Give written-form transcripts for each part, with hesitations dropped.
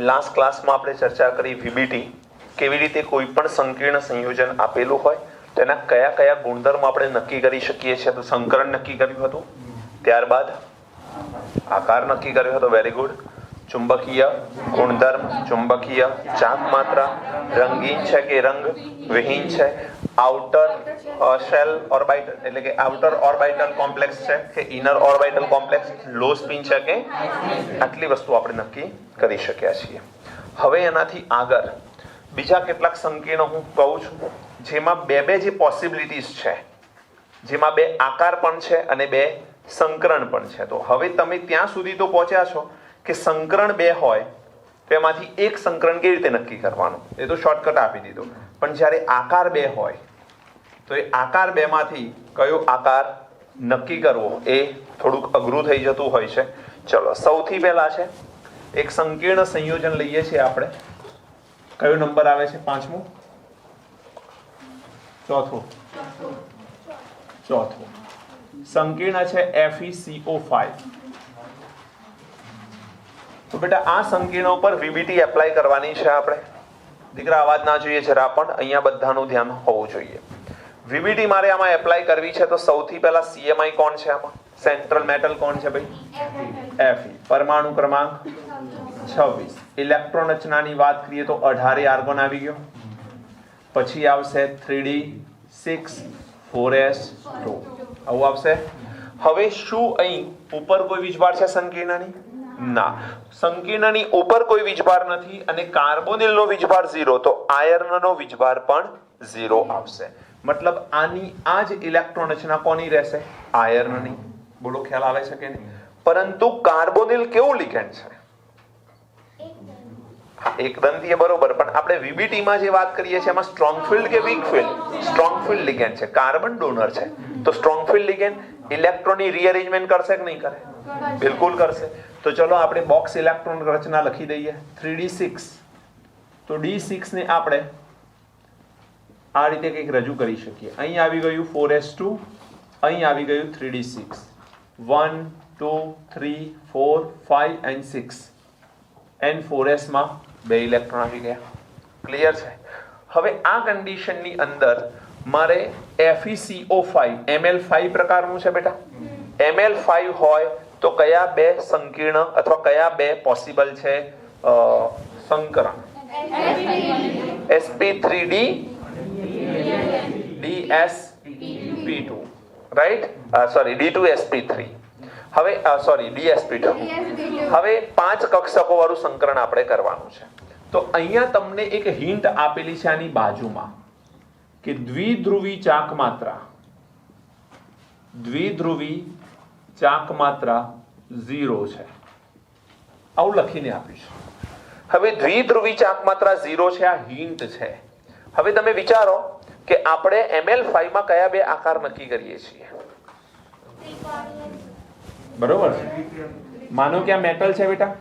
Last ક્લાસમાં આપણે ચર્ચા કરી વીબીટી કેવી રીતે કોઈ પણ સંકીર્ણ સંયોજન આપેલું હોય તેના કયા કયા ગુણધર્મ આપણે નક્કી કરી શકીએ છીએ. તો સંકરણ નક્કી કર્યું હતું, ત્યારબાદ આકાર નક્કી કર્યો હતો, વેરી ગુડ. ચુંબકીય ગુણધર્મ, ચુંબકીય ચાક માત્રા, રંગીન છે કે રંગ વિહીન છે, આઉટર શેલ ઓર્બિટલ એટલે કે આઉટર ઓર્બિટલ કોમ્પ્લેક્સ છે કે inner orbital complex, low spin છે કે, આટલી વસ્તુ આપણે નક્કી કરી શક્યા છીએ. હવે એનાથી આગળ બીજા કેટલાક સંકીર્ણ હું કહું છું જેમાં બે જે પોસિબિલિટીઝ છે, જેમાં બે આકાર પણ છે અને બે સંકરણ પણ છે. તો હવે તમે ત્યાં સુધી તો પહોંચ્યા છો કે સંકરણ બે હોય તો એમાંથી એક સંકરણ કેવી રીતે નક્કી કરવાનું, એ તો શોર્ટકટ આપી દીધો. પણ જ્યારે આકાર બે હોય તો એ આકાર બે માંથી કયો આકાર નક્કી કરવો એ થોડુંક અઘરું થઈ જતું હોય છે. ચલો, સૌથી પહેલા છે એક સંકીર્ણ સંયોજન લઈએ છીએ આપણે. કયો નંબર આવે છે? પાંચમું, ચોથું, સંકીર્ણ છે FeCO5. તો બેટા આ સંકીર્ણ ઉપર વીબીટી એપ્લાય કરવાની છે આપણે. દીકરા અવાજ ના જોઈએ જરા પણ, અહીંયા બધાનું ધ્યાન હોવું જોઈએ. વીબીટી મારે આમાં એપ્લાય કરવી છે તો સૌથી પહેલા CMI કોણ છે આમાં? સેન્ટ્રલ મેટલ કોણ છે ભાઈ? Fe. પરમાણુ ક્રમાંક 26. ઇલેક્ટ્રોન રચનાની વાત કરીએ તો 18 આર્ગોન આવી ગયો. પછી આવશે 3d6 4s2 આવું આવશે. હવે શું અહીં ઉપર કોઈ વીજભાર છે સંકીર્ણની? ના, સંકીર્ણની ઉપર કોઈ વીજભાર નથી અને કાર્બોનિલનો વીજભાર 0, તો આયર્નનો વીજભાર પણ 0 આવશે. મતલબ આની આ જ ઇલેક્ટ્રોન રચના કોની રહેશે? આયર્નની. બોલો, ખ્યાલ આવે છે કે નહીં? પરંતુ કાર્બોનિલ કેવું લિગેન્ડ છે? એકદમથી બરોબર, પણ આપણે વીબીટી માં જે વાત કરીએ છીએ એમાં સ્ટ્રોંગ ફિલ્ડ કે weak field? Strong field ligand છે. કાર્બન ડોનર છે તો સ્ટ્રોંગ ફિલ્ડ લિગેન્ડ ઇલેક્ટ્રોનની રીઅરેન્જમેન્ટ કરશે કે નહીં કરે? બિલકુલ કરશે. તો ચલો આપણે બોક્સ ઇલેક્ટ્રોન રચના લખી દઈએ 3d6. તો d6 ને આપણે આ રીતે કંઈક રજૂ કરી શકીએ. અહીં આવી ગયું 4s2, અહીં આવી ગયું 3d6. 1 2 3 4 5 and 6 N4s માં બે ઇલેક્ટ્રોન આવી ગયા. ક્લિયર છે? હવે આ કન્ડિશનની અંદર મારે FeCO5 Ml5 પ્રકારનું છે બેટા. Ml5 હોય તો કયા બે સંકીર્ણ અથવા કયા બે પોસિબલ છે સંકરણ? sp3d dsp2, right? Sorry, d2sp3. હવે સોરી dsp2. હવે 5 કક્ષકો વાળું સંકરણ આપણે કરવાનું છે. તો અહીંયા તમને એક હિન્ટ આપેલી છે આની બાજુમાં કે દ્વિધ્રુવી ચાક માત્રા 0 છે, આવું લખીને આપીશું. હવે દ્વિધ્રુવી ચાક માત્રા 0 છે, આ હિન્ટ છે. હવે તમે વિચારો કે આપણે Ml5 માં કયા બે આકાર નક્કી કરીએ છીએ? બરોબર. માનો કે આ મેટલ છે બેટા,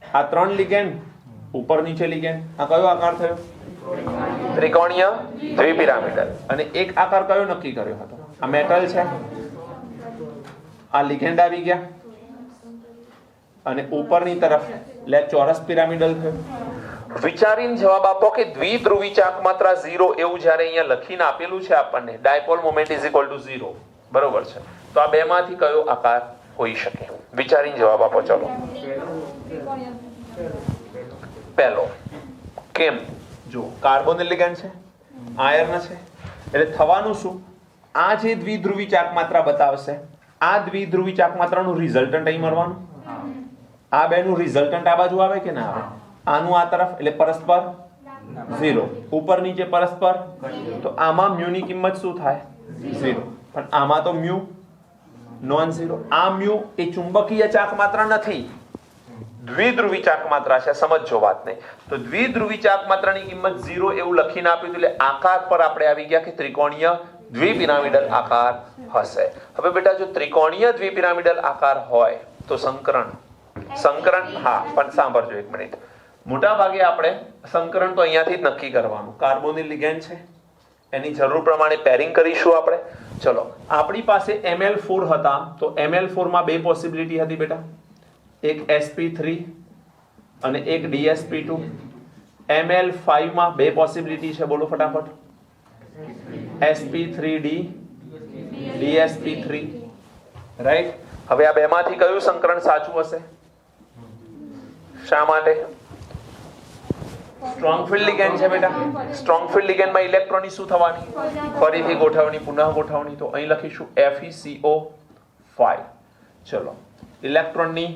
આ 3 લિગેન્ડ, ઉપર નીચે લિગેન્ડ. આ કયો આકાર થયો? ત્રિકોણીય દ્વિપિરામિડલ. અને એક આકાર કયો નક્કી કર્યો હતો? આ મેટલ છે, આ લિગેન્ડ આવી ગયા અને ઉપરની તરફ લે ચોરસ પિરામિડલ થયો. વિચારીને જવાબ આપો કે દ્વિધ્રુવી ચાક માત્રા 0 એવું જ્યારે અહીંયા લખીને આપેલું છે આપણને, dipole moment is equal to 0, બરોબર છે? તો આ બે માંથી કયો આકાર હોઈ શકે? વિચારીને જવાબ આપો. ચલો, પહેલો. કેમ? જો કાર્બોનિલ લિગેન્ડ છે, આયર્ન છે, એટલે થવાનું શું? આ જે દ્વિધ્રુવી ચાક માત્રા બતાવશે, આ દ્વિધ્રુવી ચાક માત્રાનું રિઝલ્ટન્ટ અહીં મળવાનું. આ બેનું રિઝલ્ટન્ટ આ બાજુ આવે કે ના આવે? આનું આ તરફ, એટલે પરસ્પર 0, ઉપર નીચે પરસ્પર. તો આમાં મ્યુની કિંમત શું થાય? 0. પણ આમાં તો મ્યુ નોન 0. આ મ્યુ એ ચુંબકીય ચાક માત્રા નથી, દ્વિધ્રુવી ચાક માત્રા છે. સમજો વાતને. તો દ્વિધ્રુવી ચાક માત્રાની કિંમત 0 એવું લખીને આપ્યું, એટલે આકાર પર આપણે આવી ગયા કે ત્રિકોણીય દ્વિપિરામિડલ આકાર હશે. હવે બેટા જો ત્રિકોણીય દ્વિપિરામિડલ આકાર હોય તો સંકરણ, હા, પણ સાંભળજો એક મિનિટ. મોટા ભાગે આપણે સંકરણ તો અહીંયાથી જ નક્કી કરવાનું. કાર્બોનિલ લિગેન્ડ છે, એની જરૂર પ્રમાણે પેરિંગ કરીશું આપણે. ચલો, આપણી પાસે Ml4 હતા, તો Ml4 માં બે પોસિબિલિટી હતી બેટા. એક sp3 અને એક dsp2. ml5 માં બે પોસિબિલિટી છે, બોલો ફટાફટ. sp3d dsp3, right. હવે આ બેમાંથી કયું સંકરણ સાચું હશે? શા માટે? સ્ટ્રોંગ ફિલ્ડ લિગેન્ડ છે બેટા. સ્ટ્રોંગ ફિલ્ડ લિગેન્ડમાં ઇલેક્ટ્રોનની શું થવાની? ફરીથી ગોઠવણી, પુનઃ ગોઠવણી. તો અહીં લખીશું FeCO5. ચલો, ઇલેક્ટ્રોનની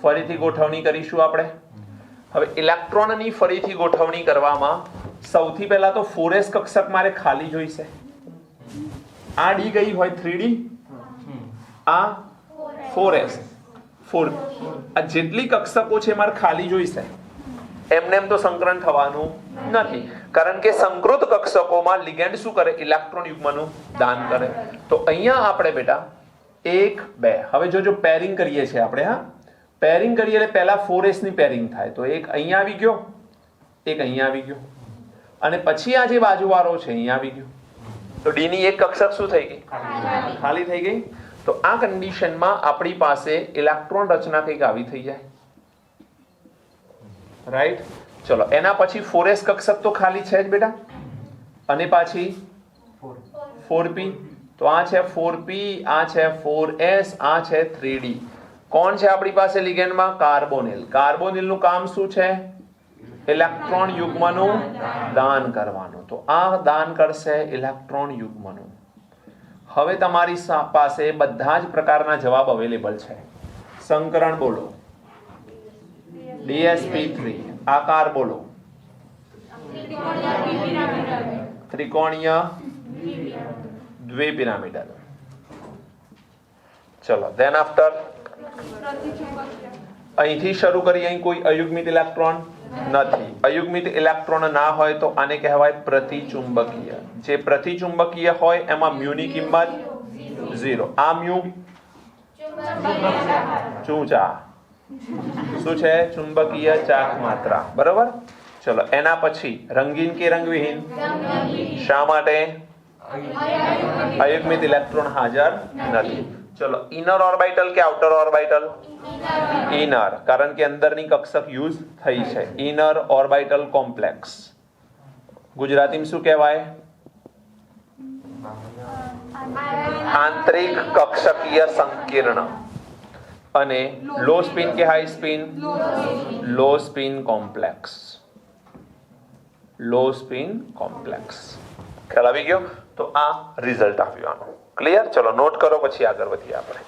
ફરીથી ગોઠવણી કરીશું આપણે. હવે ઇલેક્ટ્રોનની ફરીથી ગોઠવણી કરવામાં સૌથી પહેલા તો 4s કક્ષક મારે ખાલી જોઈશે. આ ડી ગઈ હોય 3d, આ 4s 4. આ જેટલી કક્ષકો છે મારે ખાલી જોઈશે. એમને એમ તો સંકરણ થવાનું નથી, કારણ કે સંકૃત કક્ષકોમાં લિગેન્ડ શું કરે? ઇલેક્ટ્રોન યુગ્મનું દાન કરે. તો અહીંયા આપણે બેટા 1 2, હવે જો પેરિંગ કરીએ છીએ આપણે, હા, પેરિંગ કરીએ એટલે પહેલા 4s ની પેરિંગ થાય. તો એક અહીંયા આવી ગયો, એક અહીંયા આવી ગયો, અને પછી આ જે બાજુવાળો છે અહીંયા આવી ગયો. તો ડી ની એક કક્ષક શું થઈ ગઈ? ખાલી થઈ ગઈ. તો આ કન્ડિશનમાં આપણી પાસે ઇલેક્ટ્રોન રચના કંઈક આવી થઈ જાય, રાઈટ. ચલો, એના પછી 4s કક્ષક તો ખાલી છે જ બેટા, અને પાછી 4p. તો આ છે 4p, આ છે 4s, આ છે 3d. કોણ છે આપણી પાસે લિગેન્ડમાં? કાર્બોનિલ. કાર્બોનિલનું કામ શું છે? ઇલેક્ટ્રોન યુગ્મનું દાન કરવાનું. તો આ દાન કરશે ઇલેક્ટ્રોન યુગ્મનું. હવે તમારી પાસે બધા જ પ્રકારના જવાબ અવેલેબલ છે. સંકરણ બોલો, dsp3. આકાર બોલો, ત્રિકોણીય દ્વિપિરામિડલ. ચલો, ધેન આફ્ટર અહીંથી શરૂ કરી. અહીં કોઈ અયુગ્મિત ઇલેક્ટ્રોન નથી. અયુગ્મિત ઇલેક્ટ્રોન ના હોય તો આને કહેવાય પ્રતિચુંબકીય. જે પ્રતિચુંબકીય હોય એમાં મ્યુની કિંમત 0. આ મ્યુ ચૂંચા શું છે? ચુંબકીય ચાક માત્રા, બરાબર. ચલો, એના પછી રંગીન કે રંગવિહીન? શા માટે? અયુગ્મિત ઇલેક્ટ્રોન હાજર નથી. ચલો, ઇનર ઓર્બિટલ કે આઉટર ઓર્બિટલ? ઇનર, કારણ કે અંદરની કક્ષક યુઝ થઈ છે. Inner orbital complex. ગુજરાતીમાં શું કહેવાય? આંતરિક કક્ષકીય સંકીર્ણ. અને લો સ્પિન કે high spin? Low spin complex. Low spin complex. ખ્યાલ આવી ગયો? તો આ રિઝલ્ટ આવ્યું આનું. ક્લિયર? ચલો, નોટ કરો, પછી આગળ વધીએ આપણે.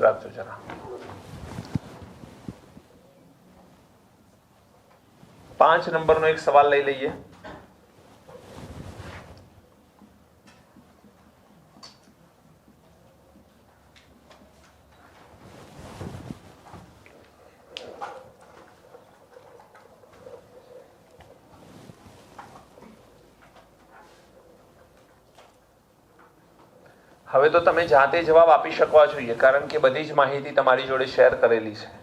રાખજો જરા. પાંચ નંબરનો એક સવાલ લઈ લઈએ. હવે તો તમે જાતે જવાબ આપી શકવા જોઈએ, કારણ કે બધી જ માહિતી તમારી જોડે શેર કરેલી છે.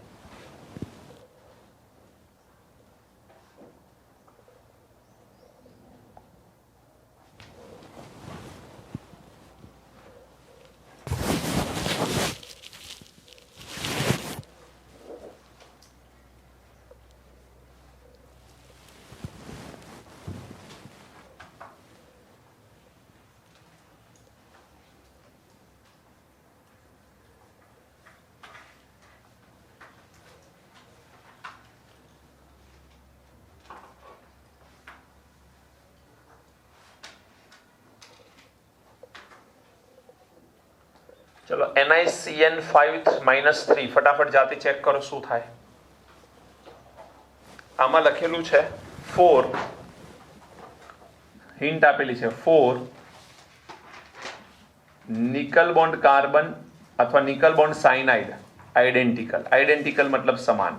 ચલો, NiCN5-3 ફટાફટ જાતે ચેક કરો શું થાય. આમાં લખેલું છે 4, હિન્ટ આપેલી છે 4 નિકલ બોન્ડ કાર્બન અથવા nickel bond cyanide identical. Identical મતલબ સમાન.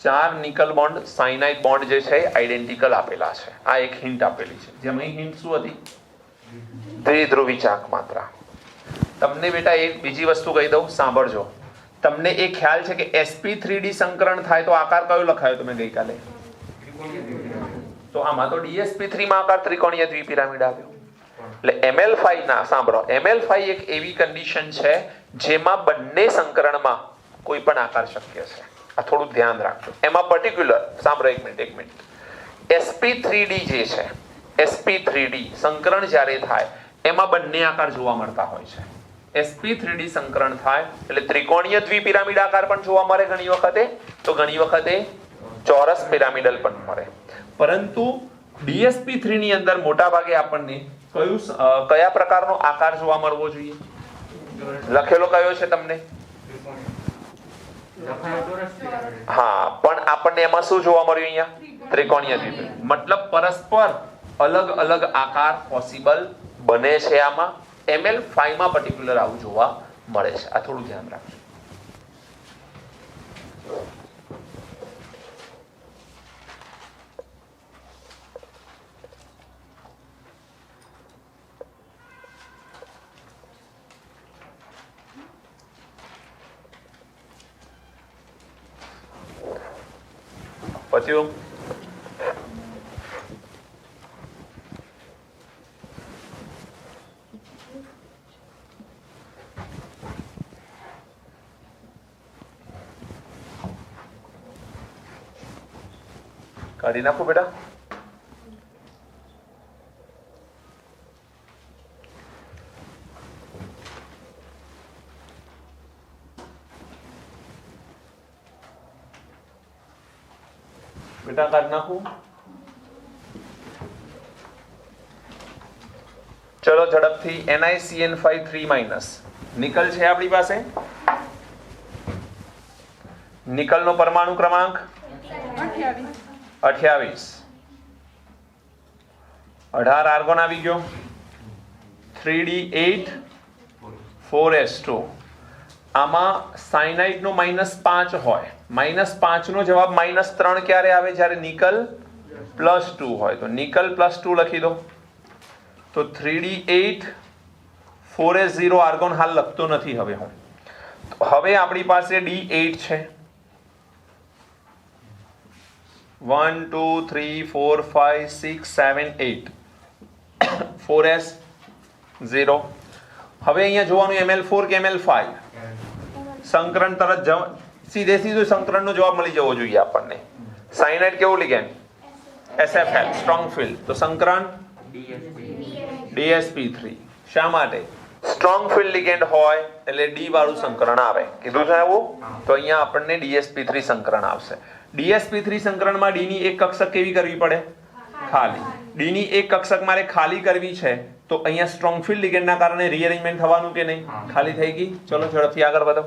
4 નિકલ બોન્ડ સાયનાઇડ બોન્ડ જે છે આઈડેન્ટિકલ આપેલા છે. આ એક હિન્ટ આપેલી છે. જેમ અહીં હિન્ટ શું હતી? દ્વિધ્રુવી ચાક માત્રા. તમને બેટા એક બીજી વસ્તુ કહી દઉં, સાંભળજો. તમને એ ખ્યાલ છે કે sp3d સંકરણ થાય તો આકાર કયો લખાયો તમે ગઈકાલે? તો આમાં તો dsp3 માં આકાર ત્રિકોણીય દ્વિપિરામિડ આવ્યો. એટલે ml5 ના સાંભળો, ml5 એક એવી કન્ડિશન છે જેમાં બંને સંકરણમાં કોઈ પણ આકાર શક્ય છે. આ થોડું ધ્યાન રાખજો. એમાં પર્ટિક્યુલર સાંભળો, એક મિનિટ. sp3d જે છે, sp3d સંકરણ જ્યારે થાય એમાં બંને આકાર જોવા મળતા હોય છે. sp3d સંકરણ થાય એટલે ત્રિકોણીય દ્વિપિરામિડ આકાર પણ જોવા મળે ઘણી વખતે, તો ઘણી વખતે ચોરસ પિરામિડલ પણ મળે. પરંતુ dsp3 ની અંદર મોટા ભાગે આપણને કયા પ્રકારનો આકાર જોવા મળવો જોઈએ? લખેલો કયો છે તમને? હા, પણ આપણને એમાં શું જોવા મળ્યું અહીંયા? ત્રિકોણીય દ્વિપિરામિડ. મતલબ પરસ્પર અલગ અલગ આકાર પોસિબલ બને છે. આમાં ml5 માં પર્ટિક્યુલર આવું જોવા મળે છે. આ થોડું ધ્યાન રાખજો. પછી કાઢી નાખો બેટા. બેટા કાઢી નાખું. ચલો ઝડપથી. NiCN5 3- નિકલ છે આપણી પાસે. નિકલનો પરમાણુ ક્રમાંક 28. 18 આર્ગોન આવી ગયો. 3d8 4s2. આમાં સાયનાઇડ નો -5 હોય. -5 નો જવાબ -3 ક્યારે આવે? જ્યારે નિકલ +2 હોય. તો નિકલ +2 લખી દો. તો 3d8 4s0 આર્ગોન હાલ લખતો નથી હવે હું. હવે આપણી પાસે d8 છે. 1 2 3 4 5 6 7 8 4s0. હવે અહીંયા જોવાનું ml4 કે ml5. સંકરણ તરત સીધું સંકરણનો જવાબ મળી જવો જોઈએ આપણને. સાયનાઇડ કેવું લિગેન્ડ? SFL strong field. તો સંકરણ dsp3. શા માટે? સ્ટ્રોંગ ફિલ્ડ લિગેન્ડ હોય એટલે d વાળું સંકરણ આવે. કીધું છે એવું? તો અહીંયા આપણને dsp3 સંકરણ આવશે. dsp3 સંકરણમાં d ની એક કક્ષક કેવી કરવી પડે? ખાલી. d ની એક કક્ષક મારે ખાલી કરવી છે તો અહીંયા સ્ટ્રોંગ ફિલ્ડ લિગેન્ડના કારણે રીઅરેન્જમેન્ટ થવાનું કે નહીં? ખાલી થઈ ગઈ. ચલો ઝડપથી આગળ વધો.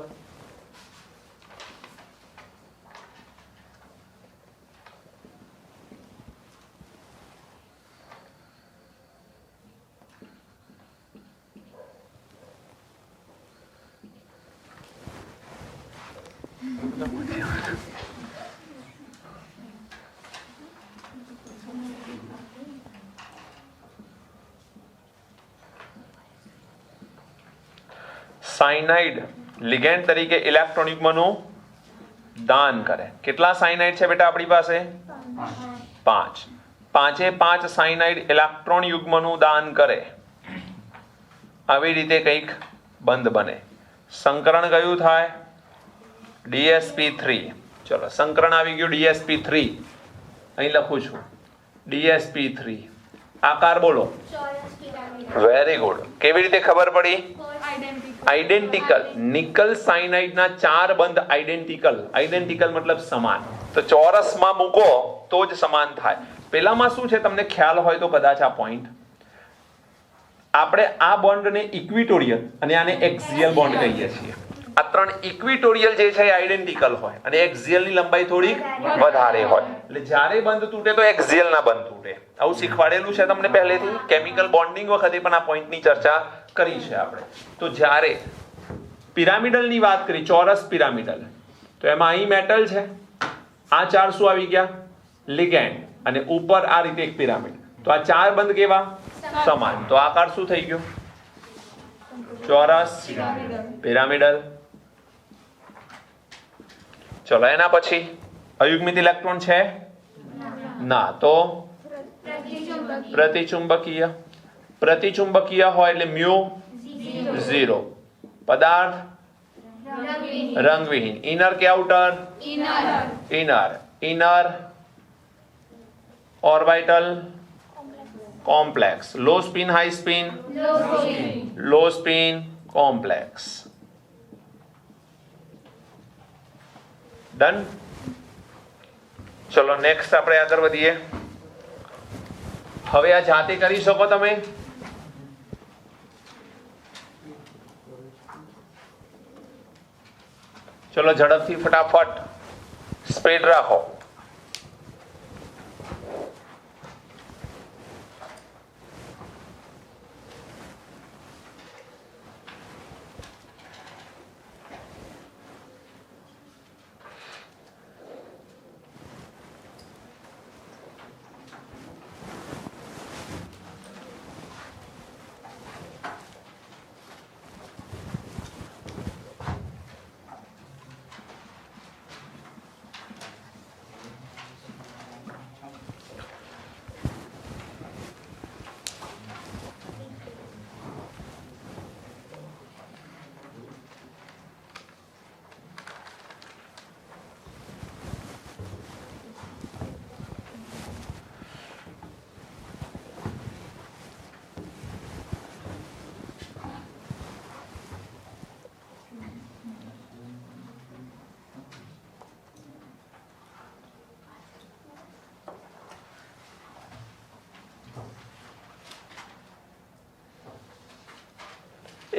સાયનાઇડ લિગેન્ડ તરીકે ઇલેક્ટ્રોન યુગ્મનું દાન કરે. કેટલા સાયનાઇડ છે બેટા આપણી પાસે? 5. 5 સાયનાઇડ ઇલેક્ટ્રોન યુગ્મનું દાન કરે. આવી રીતે કંઈક બંધ બને. સંકરણ કયું થાય? dsp3. ચલો સંકરણ આવી ગયું dsp3. અહીં લખું છું dsp3. આકાર બોલો. Very good. કેવી રીતે ખબર પડી? આઈડેન્ટિકલ. નિકલ સાયનાઇડ ના 4 બંધ આઈડેન્ટિકલ મતલબ સમાન. તો ચોરસમાં મૂકો તો જ સમાન થાય. પેલામાં શું છે તમને ખ્યાલ હોય તો કદાચ આ પોઈન્ટ, આપણે આ બોન્ડને ઇક્વિટોરિયલ અને આને એક્સિયલ બોન્ડ કહીએ છીએ. આ 3 ઇક્વિટોરિયલ જે છે આઈડેન્ટિકલ હોય અને એક્સિયલ ની લંબાઈ થોડીક વધારે હોય. એટલે જ્યારે બંધ તૂટે તો એક્સિયલ ના બંધ તૂટે. આવું શીખવાડેલું છે તમને પહેલેથી. કેમિકલ બોન્ડિંગ વખતે પણ આ પોઈન્ટની ચર્ચા કરી છે આપણે. તો જ્યારે પિરામિડલની વાત કરી, ચોરસ પિરામિડલ, તો એમાં અહીં મેટલ છે, આ ચાર શું આવી ગયા? લિગેન્ડ, અને ઉપર આ રીતે એક પિરામિડ. તો આ ચાર બંધ કેવા? સમાન. તો આકાર શું થઈ ગયો? ચોરસ પિરામિડલ. ચલો એના પછી અયુગ્મિત ઇલેક્ટ્રોન છે ના, તો પ્રતિચુંબકીય. પ્રતિચુંબકીય હોય એટલે મ્યુ 0. પદાર્થ રંગવિહીન. ઇનર કે outer? Inner. Inner orbital complex. Low spin high spin? Low spin complex. Done. ચલો નેક્સ્ટ આપણે આગળ વધીએ. હવે આ જાતે કરી શકો તમે. ચલો ઝડપથી ફટાફટ સ્પીડ રાખો.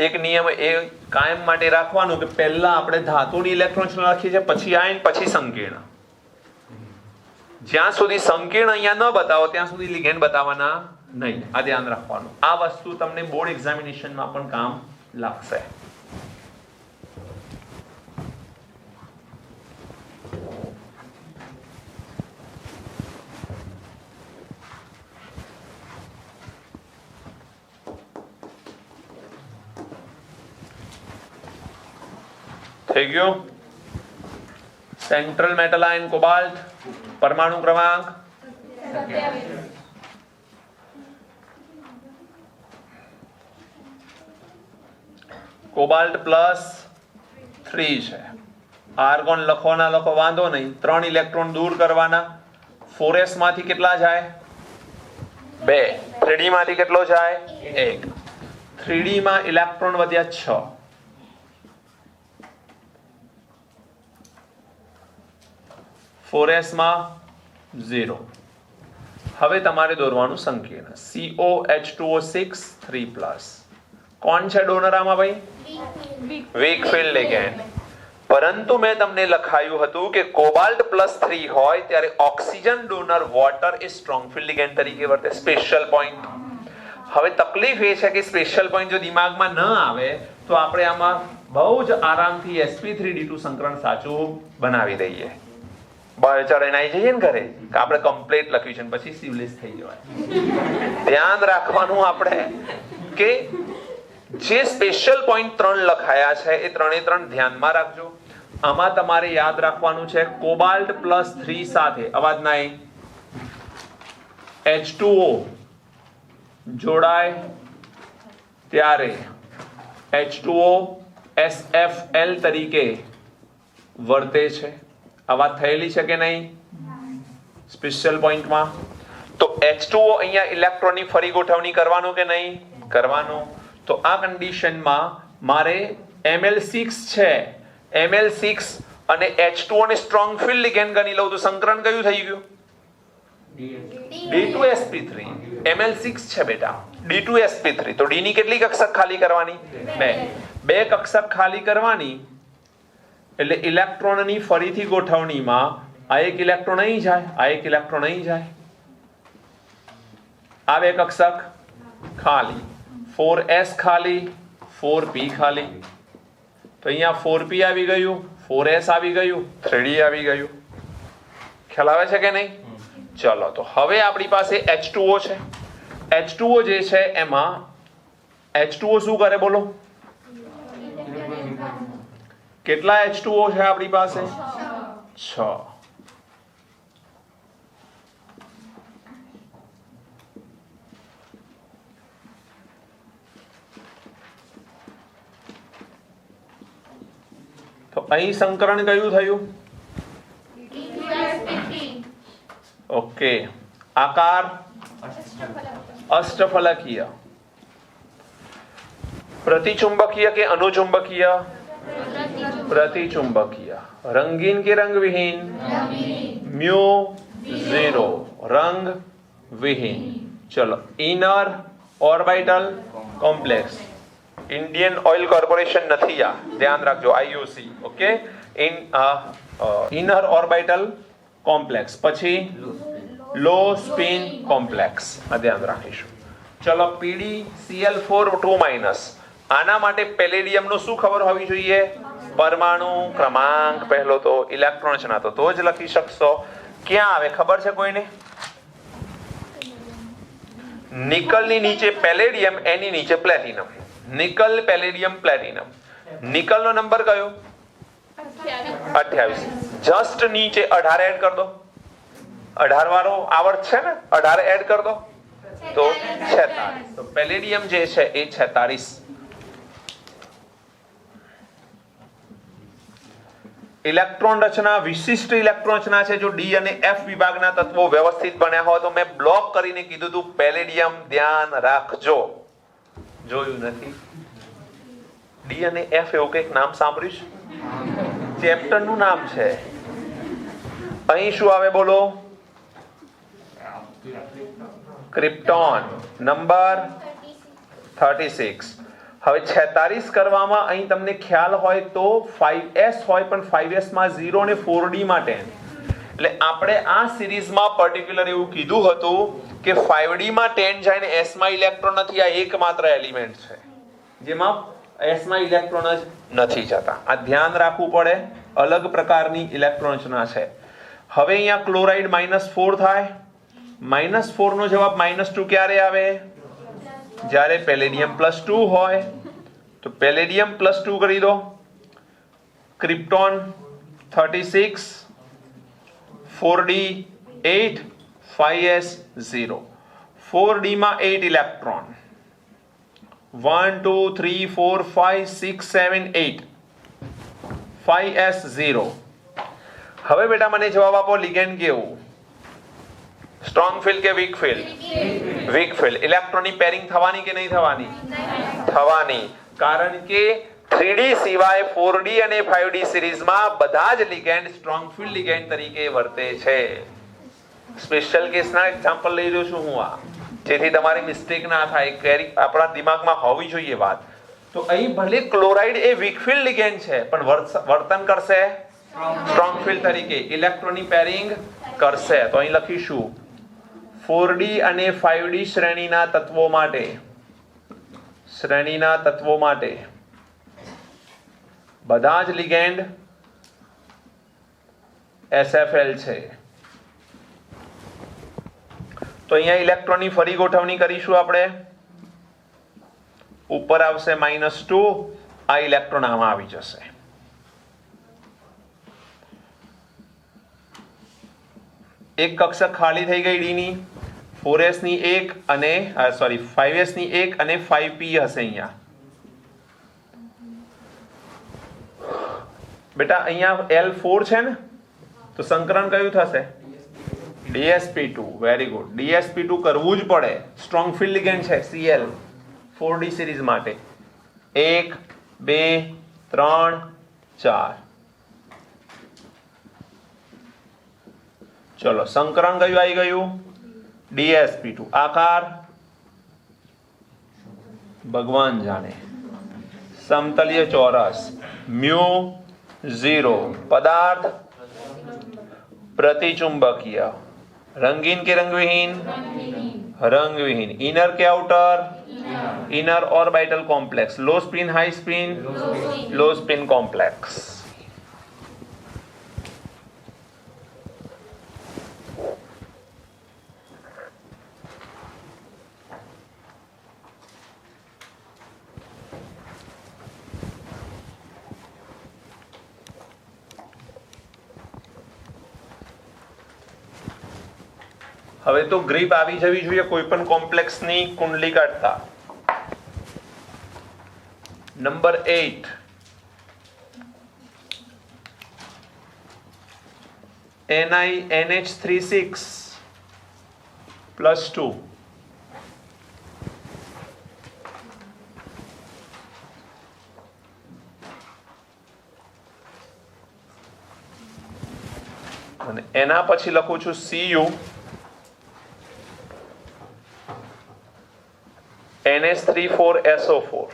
એક નિયમ એ કાયમ માટે રાખવાનો કે પહેલા આપણે ધાતુની ઇલેક્ટ્રોન લખીએ છીએ, પછી આયન, પછી સંકીર્ણ. જ્યાં સુધી સંકીર્ણ અહીંયા ન બતાવો ત્યાં સુધી લિગેન્ડ બતાવવાના નહીં. આ ધ્યાન રાખવાનું. આ વસ્તુ તમને બોર્ડ એક્ઝામિનેશનમાં પણ કામ લાગશે. થઈ ગયું. સેન્ટ્રલ મેટલ આયન કોબાલ્ટ, પરમાણુ ક્રમાંક 27. કોબાલ્ટ +3 છે. આર્ગોન લખો ના લખો વાંધો નહીં. 3 ઇલેક્ટ્રોન દૂર કરવાના. 4s માંથી કેટલા જાય? 2. 3d માંથી કેટલો જાય? 1. 3d માં ઇલેક્ટ્રોન વધ્યા 6. 4s માં 0. હવે તમારે દોરવાનું સંકીર્ણ. COH2O6 3+. કોણ છે ડોનર આમાં ભાઈ? Weak field ligand. પરંતુ મેં તમને લખાયું હતું કે કોબાલ્ટ +3 હોય ત્યારે ઓક્સિજન ડોનર વોટર એ સ્ટ્રોંગ ફીલ્ડ લિગેન્ડ તરીકે વર્તે. Special point. હવે તકલીફ એ છે કે સ્પેશિયલ પોઈન્ટ જો દિમાગમાં ન આવે તો આપણે આમાં બહુ જ આરામથી sp3d2 સંકરણ સાચું બનાવી દઈએ. ચડે આવી જઈએ ને ઘરે કે આપણે કમ્પ્લીટ લખ્યું છે પછી સિવલેસ થઈ જવાય. ધ્યાન રાખવાનું આપણે કે જે સ્પેશિયલ પોઈન્ટ 3 લખાયા છે એ 3 ધ્યાનમાં રાખજો. આમાં તમારે યાદ રાખવાનું છે કોબાલ્ટ +3 સાથે અવાજ ના H2O જોડાય ત્યારે H2O SFL તરીકે વર્તે છે. આ વાત થયેલી છે કે નહીં સ્પેશિયલ પોઈન્ટમાં? તો H2O અહીંયા ઇલેક્ટ્રોનની ફરી ગોઠવણી કરવાનું કે નહીં કરવાનું? તો આ કન્ડિશનમાં મારે Ml6 છે, Ml6 અને H2O ને સ્ટ્રોંગ ફીલ્ડ લિગેન્ડ ગણી લઉં તો સંકરણ કયું થઈ ગયું? D2sp3. Ml6 છે બેટા, D2sp3. તો D ની કેટલી કક્ષક ખાલી કરવાની? 2 કક્ષક ખાલી કરવાની. એટલે ઇલેક્ટ્રોનની ફરીથી ગોઠવણીમાં આ એક ઇલેક્ટ્રોન અહીં જાય, આ એક ઇલેક્ટ્રોન અહીં જાય. આ 2 કક્ષક ખાલી. 4s ખાલી, 4p ખાલી. તો અહીંયા 4p આવી ગયું, 4s આવી ગયું, 3d આવી ગયું. ખ્યાલ આવે છે કે નહીં? ચલો, તો હવે આપણી પાસે H2O છે. H2O જે છે એમાં H2O શું કરે બોલો? કેટલા H2O છે આપણી પાસે? 6. તો અહીં સંકરણ કયું થયું? ઓકે. આકાર અષ્ટફલકીય. પ્રતિચુંબકીય કે અનુચુંબકીય? પ્રતિચુંબકીય. રંગીન કે રંગવિહીન? મ્યુ 0. રંગ વિહીન. ચલો, inner orbital complex. Indian oil corporation નથી આ, ધ્યાન રાખજો, IOC. Okay, inner orbital complex. પછી લો સ્પિન કોમ્પ્લેક્સ, આ ધ્યાન રાખીશું. ચલો, PdCl4 2-. આના માટે પેલેડિયમનું શું ખબર હોવી જોઈએ? પરમાણુ ક્રમાંક પહેલો તો ઇલેક્ટ્રોન છે, તો જ લખી શકશો. ક્યાં આવે ખબર છે કોઈને? નિકલની નીચે પેલેડિયમ, એની નીચે પ્લેટિનમ. Nickel, palladium, platinum. નિકલનો નંબર કયો? 28. જસ્ટ નીચે 18 એડ કરી દો. 18 વાળો આવર્ત છે ને, 18 એડ કરી દો તો 46. તો પેલેડિયમ જે છે એ 46. ઇલેક્ટ્રોન રચના, વિશિષ્ટ ઇલેક્ટ્રોન રચના છે. જો ડી અને એફ વિભાગના તત્વો વ્યવસ્થિત બન્યા હોય તો મેં બ્લોક કરીને કીધું હતું પેલેડિયમ ધ્યાન રાખજો. જોયું નથી? ડી અને એફ એવું કંઈક નામ સાંભળ્યું છે? ચેપ્ટર નું નામ છે. અહીં શું આવે બોલો? Krypton number 36. હવે 46 કરવામાં અહીં તમને ખ્યાલ હોય તો 5s હોય, પણ 5s માં 0 અને 4d માં 10. એટલે આપણે આ સિરીઝમાં પર્ટિક્યુલર એવું કીધું હતું કે 5d માં 10 જાય ને s માં ઇલેક્ટ્રોન નથી. આ એકમાત્ર એલિમેન્ટ છે જેમાં s માં ઇલેક્ટ્રોન જ નથી જતા. આ ધ્યાન રાખવું પડે. અલગ પ્રકારની ઇલેક્ટ્રોન રચના છે. હવે અહીંયા ક્લોરાઇડ -4 થાય. -4 નો જવાબ -2 ક્યારે આવે? જ્યારે પેલેડિયમ +2 હોય. તો પેલેડિયમ +2 કરી દો. Krypton 36, 4d 8, 5s 0. 4d માં 8 ઇલેક્ટ્રોન. 1 2 3 4 5 6 7 8. 5s 0. હવે બેટા મને જવાબ આપો, લિગેન્ડ કેવું? સ્ટ્રોંગ ફિલ્ડ કે વીક ફિલ્ડ? Weak field. ઇલેક્ટ્રોનની પેરિંગ થવાની કે નહીં થવાની? થવાની. કારણ કે 3d સિવાય 4d અને 5d સિરીઝમાં બધા જ લિગેન્ડ સ્ટ્રોંગ ફિલ્ડ લિગેન્ડ તરીકે વર્તે છે. સ્પેશિયલ કેસના એક્ઝામ્પલ લઈ રહ્યો છું હું આ, જેથી તમારી મિસ્ટેક ના થાય. આપણા દિમાગમાં હોવી જોઈએ વાત. તો અહીં ભલે ક્લોરાઇડ એ વીક ફિલ્ડ લિગેન્ડ છે, પણ વર્તન કરશે સ્ટ્રોંગ ફિલ્ડ તરીકે. ઇલેક્ટ્રોનની પેરિંગ કરશે. તો અહીં લખીશું 4d અને 5d શ્રેણીના તત્વો માટે બધા જ લિગેન્ડ SFL છે. તો અહીંયા ઇલેક્ટ્રોનની ફરી ગોઠવણી કરીશું આપણે. ઉપર આવશે -2. આ ઇલેક્ટ્રોન આમાં આવી જશે. એક કક્ષક ખાલી થઈ ગઈ ડી ની. 4s ની 1 અને 5s ની 1 અને 5p હશે અહીંયા. બેટા અહીંયા L4 છે ને, તો સંકરણ કયું થશે? DsP2. Very good. DsP2 કરવું જ પડે. સ્ટ્રોંગ ફિલ્ડ લિગેન્ડ છે Cl 4d સિરીઝ માટે. 1 2 3 4. ચલો, સંકરણ કયું આવી ગયું? DsP2. આકાર ભગવાન જાણે. સમતલીય ચોરસ. મ્યુ 0. પદાર્થ પ્રતિચુંબકીય. રંગીન કે રંગવિહીન? रंगविहीन. इनर के आउटर? Inner orbital complex. लो स्पिन हाई स्पिन? लो स्पिन कॉम्प्लेक्स. હવે તો ગ્રીપ આવી જવી જોઈએ કોઈ પણ કોમ્પ્લેક્સની કુંડલી કાઢતા. નંબર 8 NiNH36 +2 અને એના પછી લખું છું Cu NH34SO4.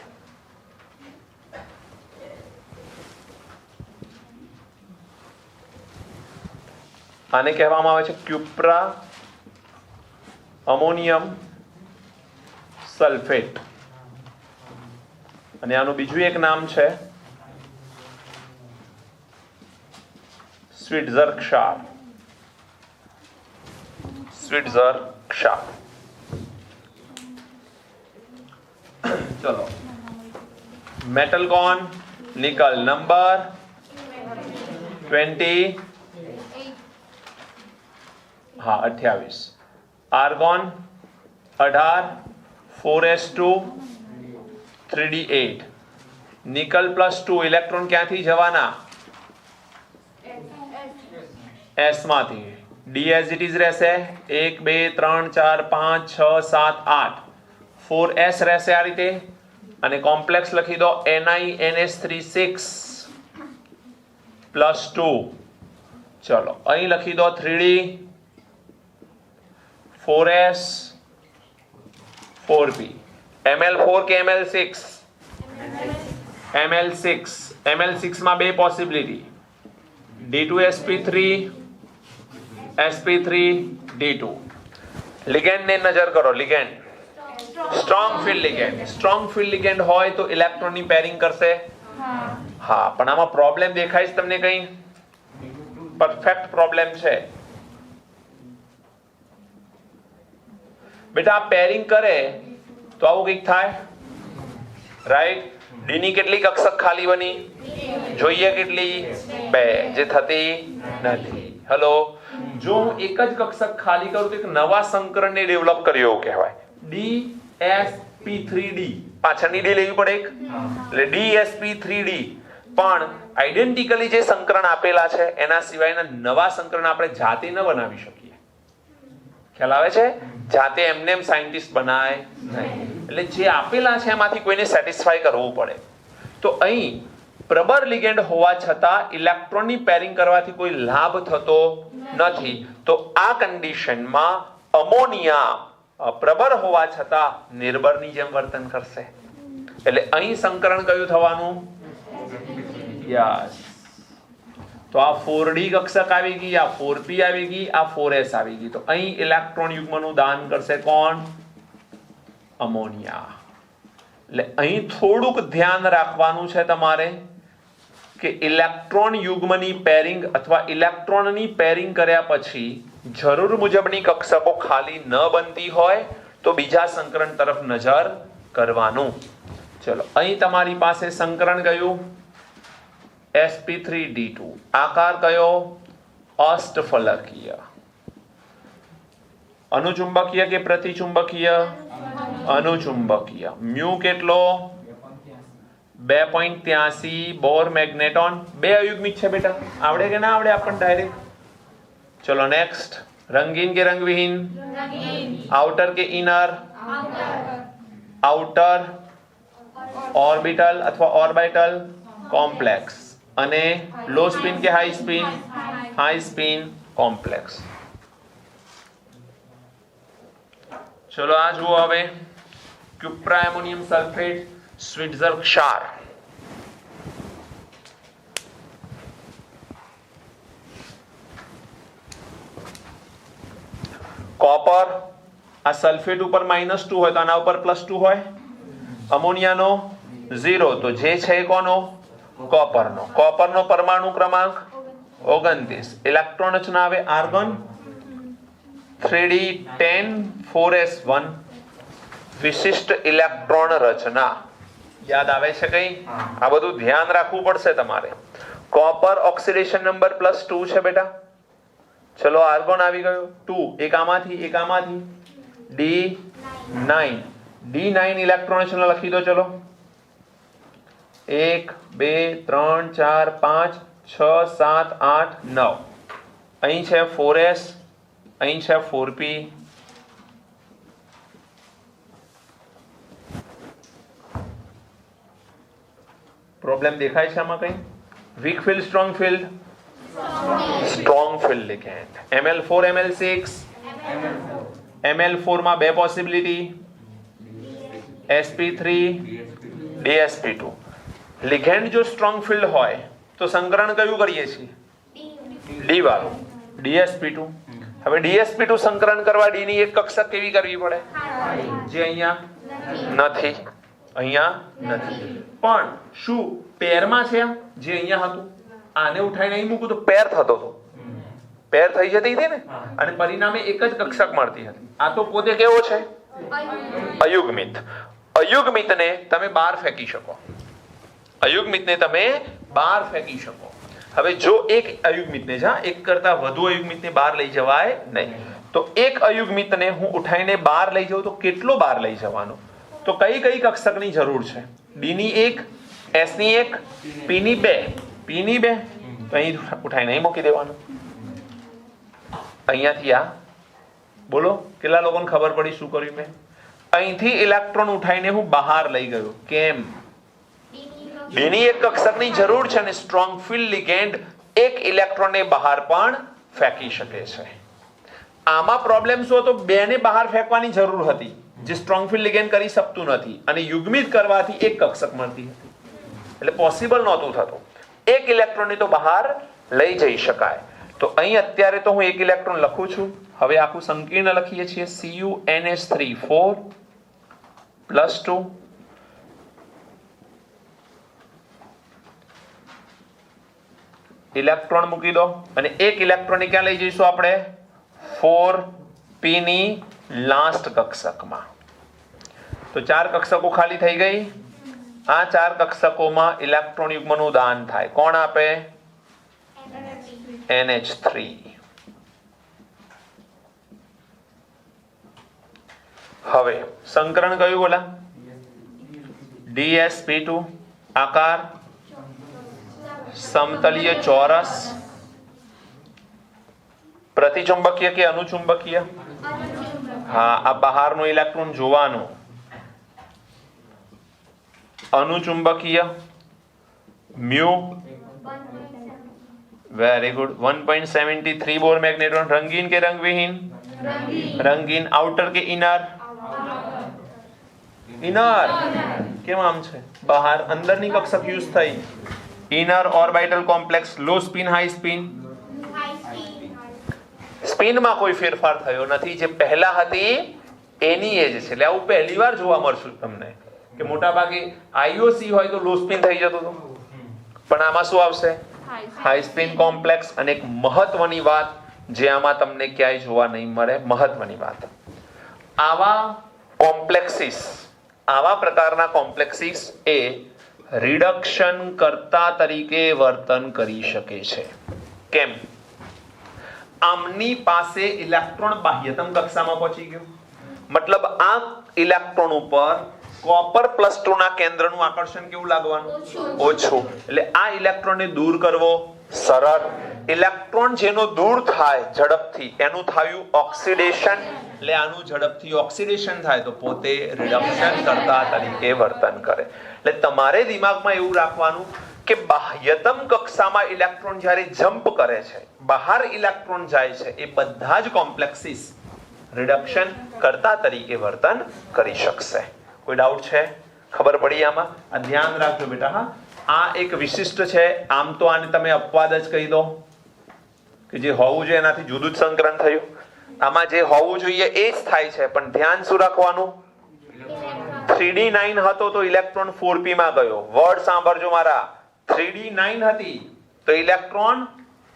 આને કહેવામાં આવે છે ક્યુપ્રા અમોનિયમ સલ્ફેટ. અને આનું બીજું એક નામ છે સ્વિટ્ઝર ક્ષાર. સ્વિટ્ઝર ક્ષાર. चलो मेटल कौन? निकल. नंबर 20 हाँ 28. Argon 18 4s2 3d8. निकल +2 इलेक्ट्रॉन ક્યાંથી જવાના? s માંથી. d as it is રહેશે 1 2 3 4 5 6 7 8. 4s રહેશે આ રીતે અને કોમ્પ્લેક્સ લખી દો NiNH36 +2. ચલો અહીં લખી દો 3d 4s 4p. ml4 કે ml6? ml6. ml6 માં બે possibility d2sp3 sp3 d2. Ligand ને નજર કરો. Ligand strong field ligand. Strong field ligand હોય તો ઇલેક્ટ્રોનની પેરિંગ કરશે. હા પણ આમાં પ્રોબ્લેમ દેખાય છે તમને કઈ? પરફેક્ટ પ્રોબ્લેમ છે બેટા. આ પેરિંગ કરે તો આવું કંઈક થાય રાઈટ. ડી ની કેટલી કક્ષક ખાલી બની? જોઈએ કેટલી? 2 જે થતી નથી. હેલો, જો હું એક જ કક્ષક ખાલી કરું તો એક નવા સંકરણને ડેવલપ કર્યો કહેવાય. DsP3D. પાછળની ડી લેવી પડે એક એટલે DsP3D. પણ આઈડેન્ટિકલી જે સંકરણ આપેલા છે એના સિવાયના નવા સંકરણ આપણે જાતે ન બનાવી શકીએ. ખ્યાલ આવે છે? જાતે એમને એમ સાયન્ટિસ્ટ બનાય નહીં. એટલે જે આપેલા છે એમાંથી કોઈને સેટિસ્ફાય કરવું પડે. તો અહીં પ્રબળ લિગેન્ડ હોવા છતાં ઇલેક્ટ્રોનની પેરિંગ કરવાથી કોઈ લાભ થતો નથી. તો આ કન્ડિશનમાં અમોનિયા પ્રબળ હોવા છતાં નિર્બળની જેમ વર્તન કરશે. એટલે અહીં સંકરણ કયું થવાનું? યસ. તો આ 4d કક્ષક આવી ગઈ, આ 4p આવી ગઈ, આ 4s આવી ગઈ. તો અહીં ઇલેક્ટ્રોન યુગ્મનું દાન કરશે કોણ? અમોનિયા. એટલે અહીં થોડુંક ધ્યાન રાખવાનું છે તમારે કે ઇલેક્ટ્રોન યુગ્મની પેરિંગ અથવા ઇલેક્ટ્રોનની પેરિંગ કર્યા પછી જરૂર મુજબની કક્ષકો ખાલી ન બનતી હોય તો બીજા સંકરણ તરફ નજર કરવાનું. ચલો અહીં તમારી પાસે સંકરણ કયું? sp3d2. આકાર કયો? અષ્ટફલકીય. અનુચુંબકીય કે પ્રતિચુંબકીય? અનુચુંબકીય. મ્યુ કેટલો? 2.83. બોર મેગ્નેટોન 2 અયુગ્મિક છે બેટા. આવડે કે ના આવડે આપણને ડાયરેક્ટ? ચલો નેક્સ્ટ. રંગીન કે રંગવિહીન? આઉટર કે ઇનર? આઉટર ઓર્બિટલ અથવા ઓર્બિટલ કોમ્પ્લેક્સ. અને લો સ્પિન કે high spin? High spin complex. ચલો આ જુઓ હવે. ક્યુપ્રા એમોનિયમ સલ્ફેટ, સ્વિટ્ઝર ક્ષાર. કોપર આ સલ્ફેટ ઉપર -2 હોય તો આના ઉપર +2 હોય. અમોનિયાનો 0 તો જે છે એ કોનો? કોપરનો. કોપરનો પરમાણુ ક્રમાંક 29. ઇલેક્ટ્રોન રચના આવે આર્ગન 3d10 4s1. વિશિષ્ટ ઇલેક્ટ્રોન રચના યાદ આવે છે કઈ? આ બધું ધ્યાન રાખવું પડશે તમારે. કોપર ઓક્સિડેશન નંબર +2 છે બેટા. ચલો આર્ગોન આવી ગયો 2. એક આમાંથી D9. D9 ઇલેક્ટ્રોન રચના લખી દો. ચલો 1 2 3 4 5 6 7 8 9. અહીં છે 4s, અહીં છે 4p. પ્રોબ્લેમ દેખાય છે આમાં કઈ? Weak field, strong field? Strong field ligand. Ml4 Ml6. Ml4 માં બે પોસિબિલિટી sp3 dsp2. લિગેન્ડ જો સ્ટ્રોંગ ફિલ્ડ હોય તો સંકરણ કયું કરીએ છીએ? D વાળું, dsp2. હવે dsp2 સંકરણ કરવા D ની એક કક્ષક કેવી કરવી પડે? જે અહીંયા નથી, અહીંયા નથી. પણ શું પેરમાં છે? જે અહીંયા હતું આને ઉઠાઈને અહીં મૂકું તો પેર થતો હતો, પેર થઈ જતી હતી ને, અને પરિણામે એક જ કક્ષક મળતી હતી. આ તો પોતે કેવો છે? અયુગ્મિત. અયુગ્મિતને તમે બહાર ફેંકી શકો. અયુગ્મિતને તમે બહાર ફેંકી શકો. હવે જો એક અયુગ્મિતને એક કરતા વધુ અયુગ્મિતને બહાર લઈ જવાય નહીં. તો એક અયુગ્મિતને હું ઉઠાઈને બહાર લઈ જાઉં તો કેટલો બહાર લઈ જવાનો? તો કઈ કઈ કક્ષકની જરૂર છે? D ની 1, S ની 1, P ની 2. P ની 2 તો અહીં ઉઠાઈને અહીં મૂકી દેવાનું. અહીંયાથી આ બોલો કેટલા લોકોને ખબર પડી શું કર્યું મેં? અહીંથી ઇલેક્ટ્રોન ઉઠાઈને હું બહાર લઈ ગયો. કેમ? D ની એક કક્ષકની જરૂર છે અને સ્ટ્રોંગ ફિલ્ડ લિગેન્ડ એક ઇલેક્ટ્રોનને બહાર પણ ફેંકી શકે છે. આમાં પ્રોબ્લેમ શું હતો? બે ને બહાર ફેંકવાની જરૂર હતી, જે સ્ટ્રોંગ ફિલ્ડ લિગેન્ડ કરી શકતું નથી, અને યુગ્મિત કરવાથી એક કક્ષક મળતી હતી, એટલે પોસિબલ નહોતું થતું. એક ઇલેક્ટ્રોનને તો બહાર લઈ જઈ શકાય. તો અહીં અત્યારે તો હું એક ઇલેક્ટ્રોન લખું છું. હવે આખું સંકીર્ણ લખીએ છીએ. CuNH3 4 +2 ઇલેક્ટ્રોન મૂકી દો, અને એક ઇલેક્ટ્રોન ક્યાં લઈ જઈશું આપણે? 4p ની લાસ્ટ કક્ષકમાં. તો 4 કક્ષકો ખાલી થઈ ગઈ. આ 4 કક્ષકોમાં ઇલેક્ટ્રોન યુગ્મનું દાન થાય. કોણ આપે? NH3. હવે સંકરણ કયું બોલા? dsp2. આકાર સમતલીય ચોરસ. પ્રતિચુંબકીય કે અનુચુંબકીય? હા, આ બહારનો ઇલેક્ટ્રોન જોવાનો. અનુચુંબકીય. મ્યુ. Very good. 1.73 બોર મેગ્નેટ્રોન. રંગીન કે રંગવિહીન? રંગીન. આઉટર કે ઇનર? ઇનર. કેમ આમ છે? બહાર અંદરની કક્ષક યુઝ થઈ. Inner orbital complex. Low spin, high spin? સ્પિનમાં કોઈ ફેરફાર થયો નથી. જે પહેલા હતી એની એ જ છે. એટલે આવું પહેલી વાર જોવા મળશે તમને કે મોટા ભાગે IOC હોય તો લો સ્પિન થઈ જતું હતું, પણ આમાં શું આવશે? High spin complex. અને એક મહત્વની વાત જે આમાં તમને ક્યાંય જોવા નહીં મળે, મહત્વની વાત, આવા કોમ્પ્લેક્સિસ, આવા પ્રકારના કોમ્પ્લેક્સિસ એ રિડક્શન કર્તા તરીકે વર્તન કરી શકે છે. કેમ? આમની પાસે ઇલેક્ટ્રોન બાહ્યતમ કક્ષામાં પહોંચી ગયો, મતલબ આ ઇલેક્ટ્રોન ઉપર કોપર +2 ના કેન્દ્રનું આકર્ષણ કેવું લાગવાનું? ઓછું. એટલે આ ઇલેક્ટ્રોનને દૂર કરવો સરળ. ઇલેક્ટ્રોન જેનો દૂર થાય ઝડપથી એનું થયું ઓક્સિડેશન. એટલે આનું ઝડપથી ઓક્સિડેશન થાય તો પોતે રિડક્શન કરતા તરીકે વર્તન કરે. એટલે તમારે દિમાગમાં એવું રાખવાનું કે બાહ્યતમ કક્ષામાં ઇલેક્ટ્રોન જ્યારે જમ્પ કરે છે, બહાર ઇલેક્ટ્રોન જાય છે, એ બધા જ કોમ્પ્લેક્સિસ રિડક્શન કરતા તરીકે વર્તન કરી શકશે. કોઈ ડાઉટ છે? ખબર પડી આમાં? આ ધ્યાન રાખજો બેટા. હા, આ એક વિશિષ્ટ છે. આમ તો આને તમે અપવાદ જ કહી દો કે જે હોવું જોઈએ એનાથી જુદું જ સંકરણ થયું. આમાં જે હોવું જોઈએ એ જ થાય છે, પણ ધ્યાન શું રાખવાનું? 3d9 હતો તો ઇલેક્ટ્રોન 4p માં ગયો. વર્ડ સાંભળજો મારા, 3d9 હતી તો ઇલેક્ટ્રોન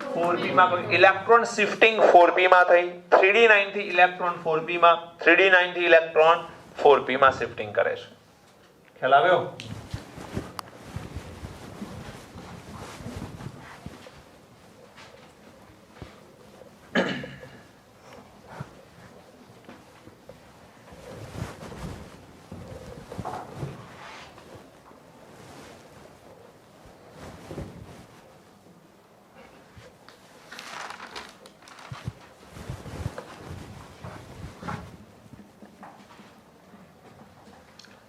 4p માં ગયો. ઇલેક્ટ્રોન શિફ્ટિંગ 4p માં થઈ. 3d9 થી ઇલેક્ટ્રોન 4p માં, 3d9 થી ઇલેક્ટ્રોન 4p માં શિફ્ટિંગ કરે છે. ખ્યાલ આવ્યો?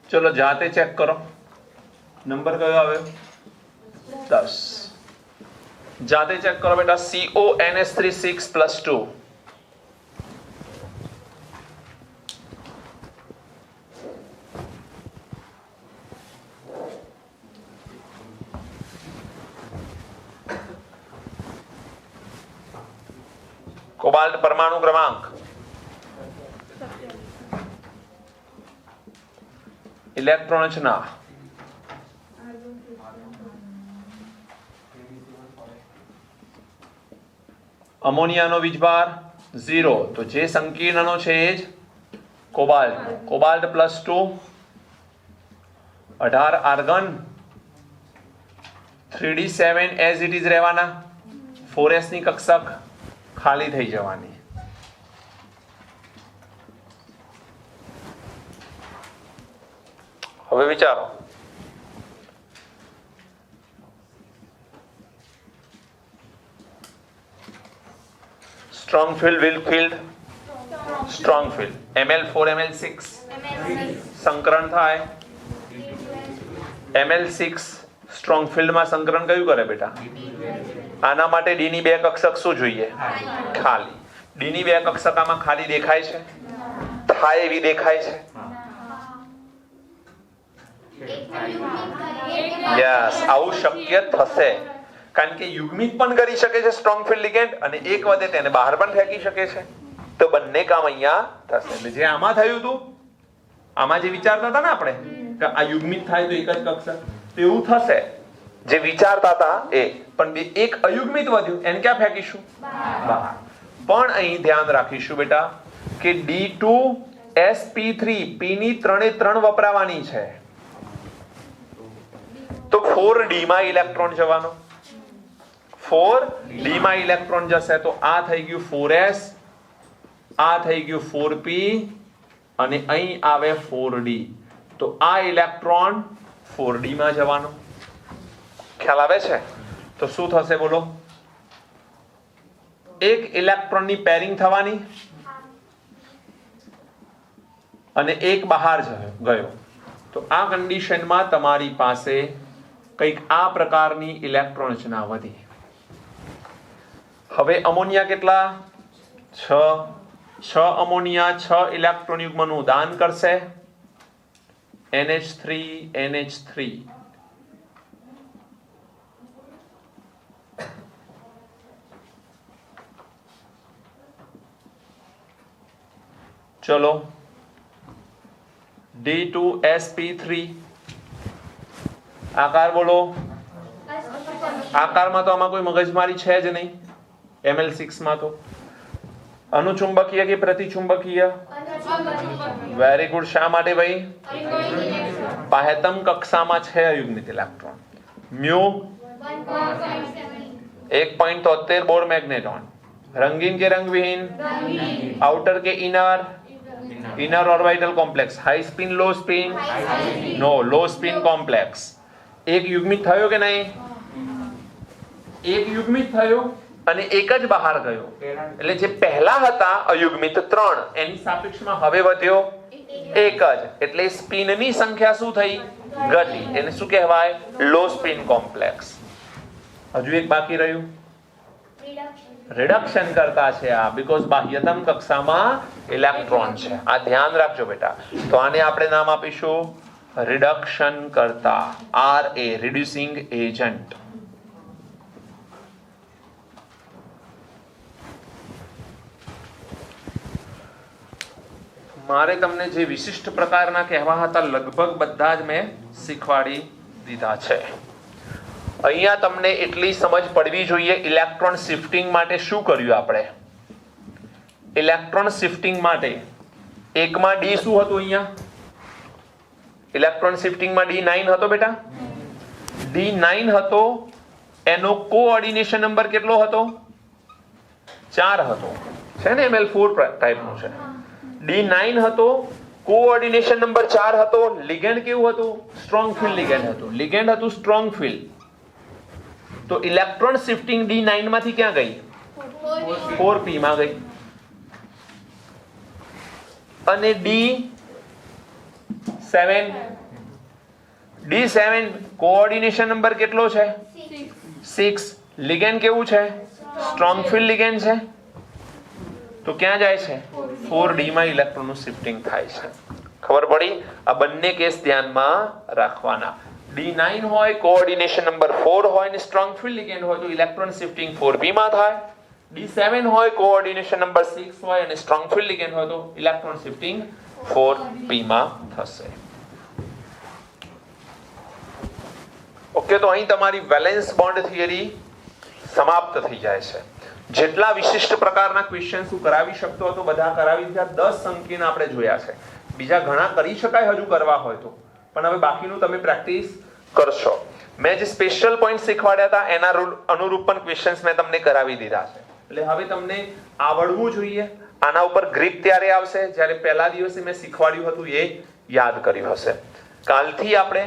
ચલો જાતે ચેક કરો. નંબર કયો આવ્યો? 10. જાતે ચેક કરો બેટા. CONH3 6 + 2. કોબાલ્ટ પરમાણુ ક્રમાંક, ઇલેક્ટ્રોન રચના, અમોનિયાનો વીજભાર 0, તો જે સંકીર્ણનો છે એ જ cobalt. Cobalt +2, 18 argon, 3d7 as it is રહેવાના, 4s ની કક્ષક ખાલી થઈ જવાની. હવે વિચારો, strong field, weak field, strong field. Ml4 Ml6 સંકરણ થાય. Ml6 સ્ટ્રોંગ ફિલ્ડમાં સંકરણ કયું કરે બેટા? આના માટે D ની બે કક્ષક શું જોઈએ? ખાલી. D ની બે કક્ષક આમાં ખાલી દેખાય છે? થાય એવી દેખાય છે? યસ, આવું શક્ય થશે, કારણ કે યુગ્મિત પણ કરી શકે છે સ્ટ્રોંગ ફિલ્ડ લિગેન્ડ, અને એક વખતે તેને બહાર પણ ફેંકી શકે છે. તો બંને કામ અહીંયા થશે. એટલે જે આમાં થયું હતું, આમાં જે વિચારતા હતા ને આપણે કે આ યુગ્મિત થાય તો એક જ કક્ષક, તો એવું થશે જે વિચારતા હતા એ, પણ એક અયુગ્મિત વધ્યું, એને ક્યાં ફેંકીશું? બહાર. પણ અહીં ધ્યાન રાખીશું બેટા કે D2sp3 p ની 3 વપરાવાની છે, તો 4d માં ઇલેક્ટ્રોન જવાનો. 4d માં ઇલેક્ટ્રોન જશે તો આ થઈ ગયું 4s, આ થઈ ગયું 4p, અને અહીં આવે 4d, તો આ ઇલેક્ટ્રોન 4d માં જવાનો. ખ્યાલ આવે છે? તો શું થશે બોલો? એક ઇલેક્ટ્રોનની પેરિંગ થવાની અને એક બહાર ગયો. તો આ કન્ડિશનમાં તમારી પાસે કંઈક આ પ્રકારની ઇલેક્ટ્રોન રચના વધી. હવે અમોનિયા કેટલા? 6 અમોનિયા 6 ઇલેક્ટ્રોન યુગ્મનું દાન કરશે. NH3 NH3. ચલો D2sp3 આકાર બોલો. આકારમાં તો આમાં કોઈ મગજમારી છે જ નહીં. Ml6 માં તો અનુચુંબકીય કે પ્રતિચુંબકીય? Very good. શા માટે ભાઈ? બાહ્યતમ કક્ષામાં છે અયુગ્મિત ઇલેક્ટ્રોન. મ્યુ 1.73 બોર મેગ્નેટોન. રંગીન કે રંગવિહીન? આઉટર કે inner? Inner orbital complex. High spin, low spin? No, low spin complex. એક યુગ્મિત થયો કે નહીં? એક યુગ્મિત થયો અને એક જ બહાર ગયો. એટલે જે પહેલા હતા અયુગ્મિત 3, એની સાપેક્ષમાં હવે વધ્યો એક જ. એટલે સ્પિનની સંખ્યા શું થઈ? ઘટી. એને શું કહેવાય? લો સ્પિન કોમ્પ્લેક્સ. હજુ એક બાકી રહ્યું, રિડક્શન કરતા છે આ, બીકોઝ બાહ્યતમ કક્ષામાં ઇલેક્ટ્રોન છે. આ ધ્યાન રાખજો બેટા. તો આને આપણે નામ આપીશું રિડક્શન કરતા, RA, રિડ્યુસિંગ એજન્ટ. મારે તમને જે વિશિષ્ટ પ્રકારના કહેવા હતા લગભગ બધા જ મેં શીખવાડી દીધા છે. અહીંયા તમને એટલી સમજ પડવી જોઈએ ઇલેક્ટ્રોન શિફ્ટિંગ માટે શું કર્યું આપણે. ઇલેક્ટ્રોન શિફ્ટિંગ માટે એકમાં ડી શું હતું અહીંયા? ઇલેક્ટ્રોન શિફ્ટિંગમાં D9 હતો બેટા. D9 હતો, એનો કોઓર્ડિનેશન નંબર કેટલો હતો? 4 હતો. છે ને Ml4 ટાઈપનું છે. D9 હતો, કોઓર્ડિનેશન નંબર 4 હતો. લિગેન્ડ કેવું હતું? સ્ટ્રોંગ ફિલ્ડ લિગેન્ડ હતું. લિગેન્ડ હતું સ્ટ્રોંગ ફિલ્ડ. તો ઇલેક્ટ્રોન શિફ્ટિંગ D9 માંથી ક્યાં ગઈ? 4p માં ગઈ. અને D7 કોઓર્ડિનેશન નંબર કેટલો છે? 6. લિગેન્ડ કેવું છે? સ્ટ્રોંગ ફિલ્ડ લિગેન્ડ છે. તો ક્યાં જાય છે? 4d માં ઇલેક્ટ્રોનનું શિફ્ટિંગ થાય છે. ખબર પડી? આ બંને કેસ ધ્યાનમાં રાખવાના. D9 હોય, કોઓર્ડિનેશન નંબર 4 હોય ને સ્ટ્રોંગ ફિલ્ડ લિગેન્ડ હોય તો ઇલેક્ટ્રોન શિફ્ટિંગ 4p માં થાય. D7 હોય, કોઓર્ડિનેશન નંબર 6 હોય અને સ્ટ્રોંગ ફિલ્ડ લિગેન્ડ હોય તો ઇલેક્ટ્રોન શિફ્ટિંગ 4p માં થશે. ઓકે, તો અહીં તમારી વેલેન્સ બોન્ડ થિયરી સમાપ્ત થઈ જાય છે. જેટલા વિશિષ્ટ પ્રકારના ક્વેશ્ચન્સ હું કરાવી શકતો હતો બધા કરાવી દીધા. 10 સંકીર્ણ આપણે જોયા છે. બીજા ઘણા કરી શકાય હજુ કરવા હોય તો, પણ હવે બાકીનું તમે પ્રેક્ટિસ કરશો. મેં જે સ્પેશિયલ પોઈન્ટ શીખવાડ્યા હતા એના અનુરૂપ પણ ક્વેશ્ચન્સ મેં તમને કરાવી દીધા છે. એટલે હવે તમને આવડવું જોઈએ. આના ઉપર ગ્રીપ ત્યારે આવશે જ્યારે પહેલા દિવસે મેં શીખવાડ્યું હતું એ યાદ કર્યું હશે. કાલથી આપણે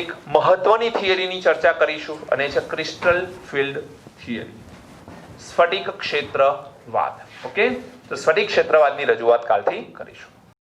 એક મહત્વની થિયરીની ચર્ચા કરીશું અને છે ક્રિસ્ટલ ફિલ્ડ થિયરી, સ્ફટિક ક્ષેત્રવાદ. ઓકે, તો સ્ફટિક ક્ષેત્રવાદની રજૂઆત કાલથી કરીશું.